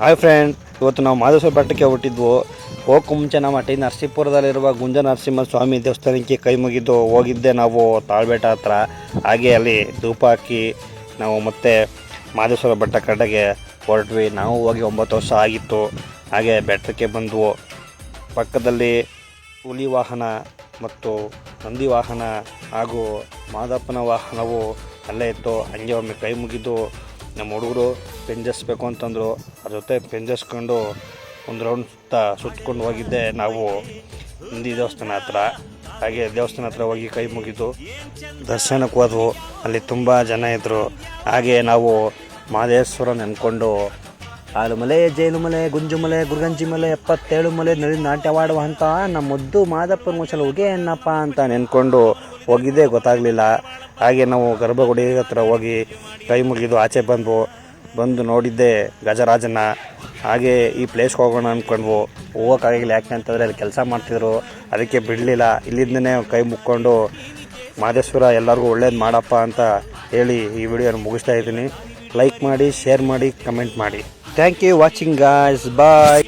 Hi friend, ಇವತ್ತು ನಾವು ಮಾದೇಶ್ವರ ಬೆಟ್ಟಕ್ಕೆ ಹೊರಟಿದ್ವು. ಹೋಗಕ್ಕೆ ಮುಂಚೆ ನಮ್ಮ ಟಿ ನರಸೀಪುರದಲ್ಲಿರುವ ಗುಂಜ ನರಸಿಂಹ ಸ್ವಾಮಿ ದೇವಸ್ಥಾನಕ್ಕೆ ಕೈ ಮುಗಿದು ಹೋಗಿದ್ದೆ ನಾವು ತಾಳ್ಬೆಟ್ಟ ಹತ್ರ. ಹಾಗೆ ಅಲ್ಲಿ ಧೂಪ ಹಾಕಿ ನಾವು ಮತ್ತೆ ಮಾದೇಶ್ವರ ಬೆಟ್ಟ ಕಡೆಗೆ ಹೊರಟ್ವಿ. ನಾವು ಹೋಗಿ 9 ವರ್ಷ ಆಗಿತ್ತು. ಹಾಗೆ ಬೆಟ್ಟಕ್ಕೆ ಬಂದವು. ಪಕ್ಕದಲ್ಲಿ ಹುಲಿ ವಾಹನ ಮತ್ತು ನಂದಿ ವಾಹನ ಹಾಗೂ ಮಾದಪ್ಪನ ವಾಹನವು ಅಲ್ಲೇ ಇತ್ತು. ಹಂಗೆ ಒಮ್ಮೆ ಕೈ ಮುಗಿದು ನಮ್ಮ ಹುಡುಗರು ಪೆಂಜಸ್ಬೇಕು ಅಂತಂದರು. ಅದ್ರ ಜೊತೆ ಪೆಂಜಸ್ಕೊಂಡು ಒಂದು ರೌಂಡ್ ಸುತ್ಕೊಂಡು ಹೋಗಿದ್ದೆ ನಾವು ನಂದಿ ದೇವಸ್ಥಾನ ಹತ್ರ. ಹಾಗೆ ದೇವಸ್ಥಾನ ಹತ್ರ ಹೋಗಿ ಕೈ ಮುಗಿದು ದರ್ಶನಕ್ಕೆ ಹೋದವು. ಅಲ್ಲಿ ತುಂಬ ಜನ ಇದ್ದರು. ಹಾಗೆ ನಾವು ಮಾದೇಶ್ವರ ನೆನ್ಕೊಂಡು ಆಲುಮಲೆ, ಜೇನುಮಲೆ, ಗುಂಜುಮಲೆ, ಗುರ್ಗಂಜಿಮಲೆ, 77 ಮಲೆ ನಾಟ್ಯವಾಡುವ ಅಂತ ನಮ್ಮ ಮುದ್ದು ಮಾದಪ್ಪನ ಮುಚ್ಚಲು ಹೋಗಿ ಏನಪ್ಪ ಅಂತ ನೆನ್ಕೊಂಡು ಹೋಗಿದ್ದೇ ಗೊತ್ತಾಗಲಿಲ್ಲ. ಹಾಗೆ ನಾವು ಗರ್ಭಗುಡಿ ಹತ್ರ ಹೋಗಿ ಕೈ ಮುಗಿದು ಆಚೆ ಬಂದು ನೋಡಿದ್ದೆ ಗಜರಾಜನ. ಹಾಗೆ ಈ ಪ್ಲೇಸ್ಗೆ ಹೋಗೋಣ ಅಂದ್ಕೊಂಡ್ವು. ಹೋಗೋಕ್ಕಾಗಿಲ್ಲ, ಯಾಕೆ ಅಂತಂದರೆ ಅಲ್ಲಿ ಕೆಲಸ ಮಾಡ್ತಿದ್ರು, ಅದಕ್ಕೆ ಬಿಡಲಿಲ್ಲ. ಇಲ್ಲಿಂದನೇ ಕೈ ಮುಕ್ಕೊಂಡು ಮಾದೇಶ್ವರ ಎಲ್ಲರಿಗೂ ಒಳ್ಳೇದು ಮಾಡಪ್ಪ ಅಂತ ಹೇಳಿ ಈ ವಿಡಿಯೋನ ಮುಗಿಸ್ತಾ ಇದ್ದೀನಿ. ಲೈಕ್ ಮಾಡಿ, ಶೇರ್ ಮಾಡಿ, ಕಮೆಂಟ್ ಮಾಡಿ. Thank you watching guys. Bye.